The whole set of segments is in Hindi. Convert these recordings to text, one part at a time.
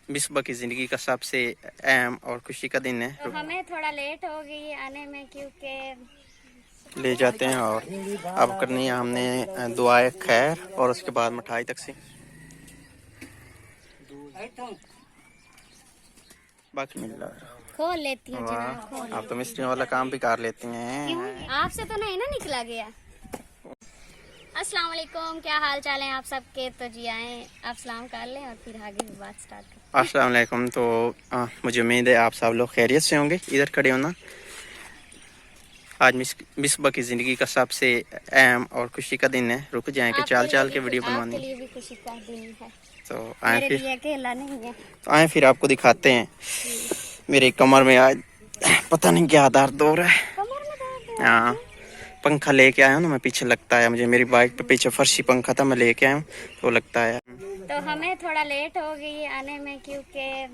मिसबा की ज़िंदगी का सबसे अहम और खुशी का दिन है। तो हमें थोड़ा लेट हो गई आने में क्योंकि ले जाते हैं और अब करनी है हमने दुआए खैर और उसके बाद मिठाई तकसीम। बाकी मिल रहा है। खोल लेती हूँ जनाब, वाह, खोल आप तो लेती मिस्त्री वाला काम भी कर लेती हूँ। हैं। क्यों, आपसे तो नहीं ना निकला गया। अस्सलाम वालेकुम, क्या हाल चाल है आप सबके। तो जी आए आप सलाम कर लें और फिर आगे की बात स्टार्ट करें। अस्सलाम वालेकुम। तो मुझे उम्मीद है आप सब लोग खैरियत से होंगे। इधर खड़े होना। आज मिसबा की ज़िंदगी का सबसे अहम और खुशी का दिन है। रुक जाएं कि चाल चाल के वीडियो बनवानी आपके लिए भी खुशी का दिन है। तो आए मेरे फिर लिए अकेला नहीं है। तो आए फिर आपको दिखाते हैं। मेरी कमर में आज पता नहीं क्या दर्द हो रहा है। कमर में दर्द है हाँ, आपकी? पंखा लेके आया हूँ ना मैं, पीछे लगता है मुझे। मेरी बाइक पे पीछे फर्शी पंखा था, मैं लेके आया हूँ तो लगता है। तो हमें थोड़ा लेट हो गई आने में क्योंकि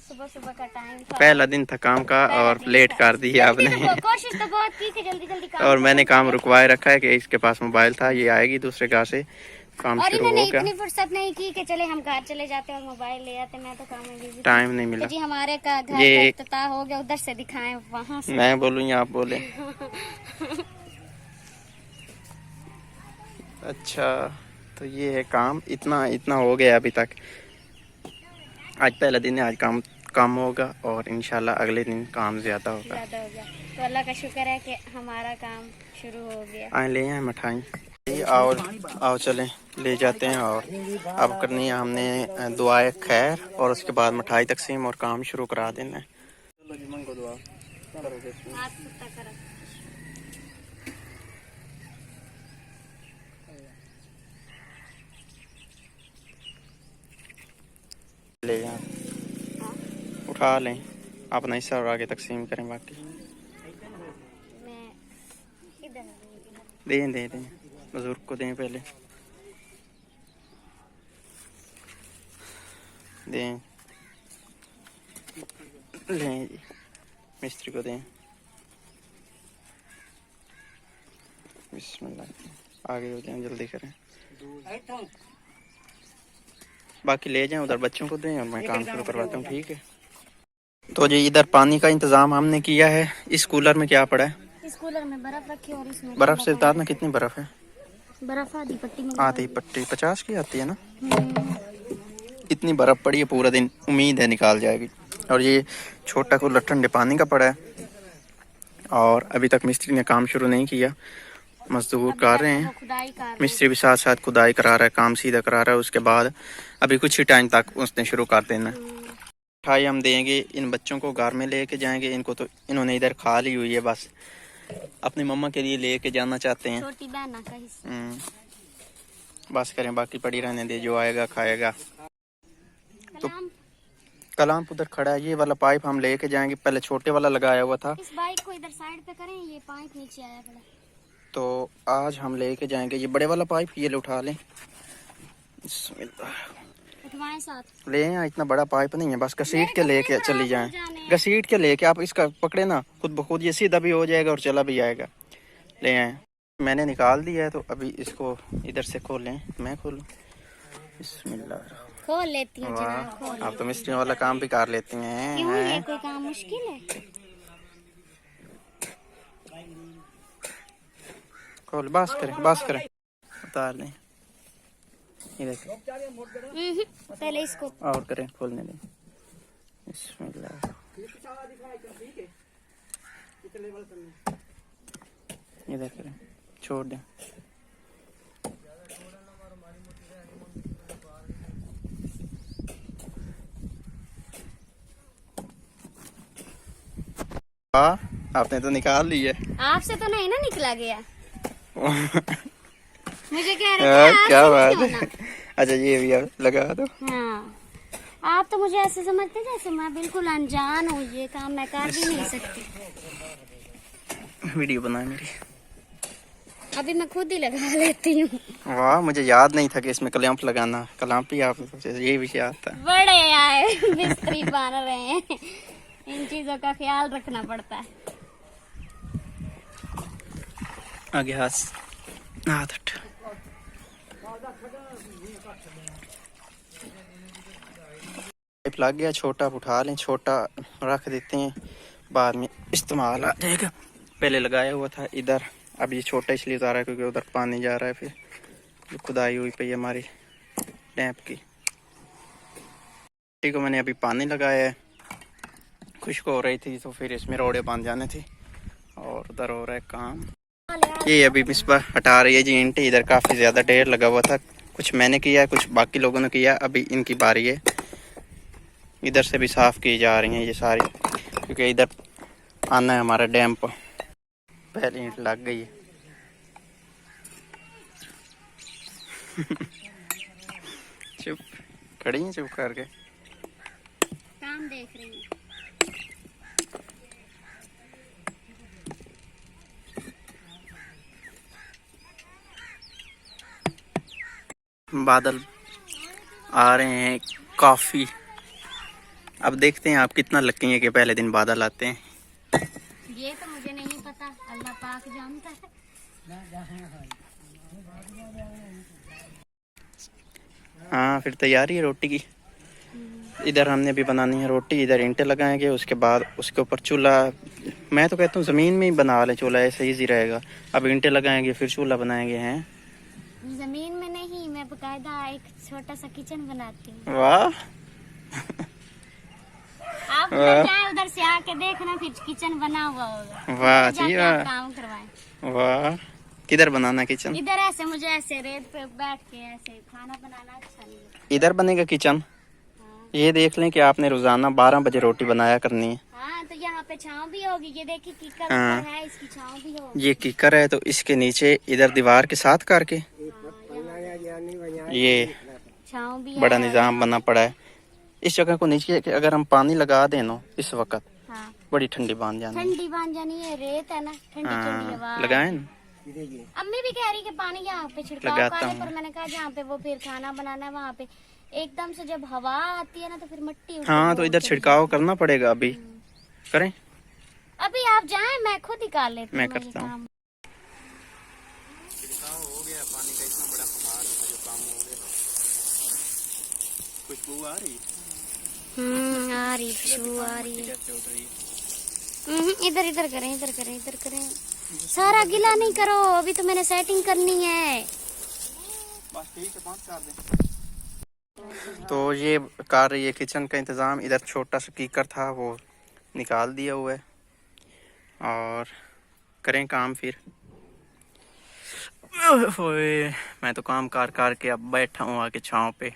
सुबह सुबह का टाइम था। पहला दिन था काम का और लेट कर दी आपने। कोशिश तो बहुत की कि जल्दी जल्दी काम और मैंने काम करें। रुकवाए रखा है कि इसके पास मोबाइल था, ये आएगी दूसरे घर से, काम और शुरू इन्होंने हो गया। इतनी फुर्सत नहीं की कि चले हम घर चले जाते और मोबाइल ले आते। मैं तो काम में बिजी थी। टाइम नहीं तो मिला। जी हमारे का घर ये का इफ्तिताह हो गया, उधर से दिखाएं वहां से। मैं बोलूँ या आप बोले? अच्छा, तो ये है काम। इतना इतना हो गया अभी तक। आज पहला दिन है, आज काम कम होगा और इंशाल्लाह अगले दिन काम ज़्यादा होगा। ज्यादा हो गया तो अल्लाह का शुक्र है कि हमारा काम शुरू हो गया। आए ले आए मिठाई। आओ आओ चलें, ले जाते हैं और अब करनी है हमने दुआए खैर और उसके बाद मिठाई तकसीम और काम शुरू करा देना है। हाथ कुत्ता करा। ले जाएं, उठा लें, अपना हिस्सा और आगे तकसीम करें। बाकी मैं इधर दें दें दें, बुजुर्ग को दें, पहले दें, लें जी, मिस्त्री को दें। बिस्मिल्लाह, आगे हो जाएं, जल्दी करें। बाकी ले जाएं, उधर बच्चों को दें और मैं काम शुरू करवाता हूँ। ठीक है। तो जी इधर पानी का इंतज़ाम हमने किया है। इस कूलर में क्या पड़ा है? इस कूलर में बर्फ रखी और इसमें बर्फ़ से बता ना कितनी बर्फ़ है? बर्फ आधी पट्टी में आधी पट्टी 50 की आती है ना। इतनी बर्फ़ पड़ी है पूरा दिन, उम्मीद है निकाल जाएगी। और ये छोटा कूलर ठंडे पानी का पड़ा है और अभी तक मिस्त्री ने काम शुरू नहीं किया। मजदूर कर रहे हैं, खुदाई कर मिस्त्री भी साथ साथ खुदाई करा रहा है, काम सीधा करा रहा है। उसके बाद अभी कुछ ही टाइम तक उसने शुरू कर देना। मिठाई हम देंगे इन बच्चों को, घर में लेके जाएंगे इनको। तो इन्होंने इधर खा ली हुई है, बस अपनी मम्मा के लिए लेके जाना चाहते हैं। छोटी बहन का हिस्सा। बस करें, बाकी पड़ी रहने दे, जो आएगा खाएगा। तो कलाम, कलाम उधर खड़ा है, ये वाला पाइप हम लेके जाएंगे। पहले छोटे वाला लगाया हुआ था, इस बाइक को इधर साइड पे करें, ये पाइप नीचे आया पड़ा। तो आज हम लेके जाएंगे ये बड़े वाला पाइप। ये ले उठा लें, उठवाएं साथ। ले आए। इतना बड़ा पाइप नहीं है, बस घसीट के लेके चली जाएं। घसीट के लेके आप इसका पकड़े ना, खुद ब खुद ये सीधा भी हो जाएगा और चला भी आएगा। ले आए, मैंने निकाल दिया है। तो अभी इसको इधर से खोलें, मैं खोलूं? बिस्मिल्लाह। खोल लेती हूँ जनाब, वाह, खोल आप तो मिस्त्री वाला काम भी कर लेती हैं। क्यों, ये कोई काम मुश्किल है? खोल, बस करें, बस करें, उतार लें। इधर पहले इसको और करें, खोलने दें। बिस्मिल्लाह। इधर करें, छोड़ दें। हाँ, आपने तो निकाल ली है। आपसे तो नहीं ना निकला गया। मुझे कह रहे थे क्या आपसे बात नहीं है। अच्छा, ये भी अब लगा दो। हाँ, आप तो मुझे ऐसे समझते जैसे मैं बिल्कुल अनजान हूँ, ये काम मैं कर भी नहीं सकती। वीडियो बनाए मेरी। अभी मैं खुद ही लगा लेती हूँ। वाह, मुझे याद नहीं था कि इसमें क्लैंप लगाना। क्लैंप ही आप, ये भी याद था। बड़े आए मिस्त्री बन रहे हैं, इन चीजों का ख्याल रखना पड़ता है। आगे हाथ हट। पाइप लग गया, छोटा उठा लें, छोटा रख देते हैं, बाद में इस्तेमाल आ जाएगा। पहले लगाया हुआ था इधर, अब ये छोटा इसलिए उतारा है क्योंकि उधर पानी जा रहा है। फिर जो खुदाई हुई पई है हमारी डैम की, मिट्टी को मैंने अभी पानी लगाया है, खुश्क हो रही थी तो फिर इसमें रोड़े बांध जाने थे। और उधर हो रहा है काम, ये अभी मिसबा हटा रही है जी ईंटें। इधर काफ़ी ज़्यादा ढेर लगा हुआ था, कुछ मैंने किया, कुछ बाकी लोगों ने किया, अभी इनकी बारी है। इधर से भी साफ़ की जा रही हैं ये सारी, क्योंकि इधर आना है हमारा डैम पर। पहली ईंट लग गई है। चुप खड़ी हैं चुप करके, काम देख रही हूँ। बादल आ रहे हैं काफ़ी। अब देखते हैं आप कितना लकी हैं कि पहले दिन बादल आते हैं। ये तो मुझे नहीं पता, अल्लाह पाक जानता है। हाँ फिर तैयारी है रोटी की। इधर हमने भी बनानी है रोटी, इधर ईंटें लगाएंगे, उसके बाद उसके ऊपर चूल्हा। मैं तो कहता हूँ ज़मीन में ही बना लें चूल्हा, ऐसे ईजी रहेगा। अब ईंटें लगाएंगे फिर चूल्हा बनाएंगे। हैं जमीन में नहीं, मैं बकायदा एक छोटा सा किचन बनाती हूँ। वाह आप उधर जाए, उधर से आके देखना, फिर किचन बना हुआ होगा। वाह जाके जी आप वाह, काम करवाएं। वाह। किधर बनाना किचन? इधर ऐसे, मुझे ऐसे रेत पे बैठ के ऐसे खाना बनाना अच्छा नहीं लगता। इधर बनेगा किचन। हाँ। ये देख लें कि आपने रोजाना 12 बजे रोटी बनाया करनी है। हाँ, तो यहाँ पे छाँव भी होगी, ये देखिए कीकर हाँ। ऊपर है, इसकी छाँव भी होगी। ये कीकर है तो इसके नीचे इधर दीवार के साथ करके ये छाँव भी बड़ा है। निजाम बना पड़ा है। इस जगह को नीचे कि अगर हम पानी लगा दें ना इस वक्त, हाँ, बड़ी ठंडी बांध जानी है। ठंडी बांध जानी है, रेत है ना, ठंडी ठंडी हवा। हाँ लगाए ना, अम्मी भी कह रही कि पानी यहाँ पे छिड़काव लगाता करे, हूँ। पर मैंने कहा जहाँ पे वो फिर खाना बनाना है वहाँ पे एकदम से जब हवा आती है ना तो फिर मिट्टी उड़ के हाँ तो वो इधर चली छिड़काव जाती करना पड़ेगा। अभी करें? है। अभी आप जाएं, मैं खुद ही कर लेती मैं हूँ ये करता हूँ। काम। छिड़काव हो गया पानी का, इतना बड़ा पहाड़ था जो काम हो गया। खुशबू आ रही आ रही खुशबू आ रही है। कैसे उठ रही है? इधर इधर करें, इधर करें, इधर करें। सारा गिला नहीं करो, अभी तो मैंने सेटिंग करनी है। बस ठीक है, 5 कर दें। तो ये कर रही है किचन का इंतज़ाम। इधर छोटा सा कीकर था वो निकाल दिया हुआ है, और करें काम फिर। ओए, मैं तो काम कर के अब बैठा हूँ आके छाँव पे।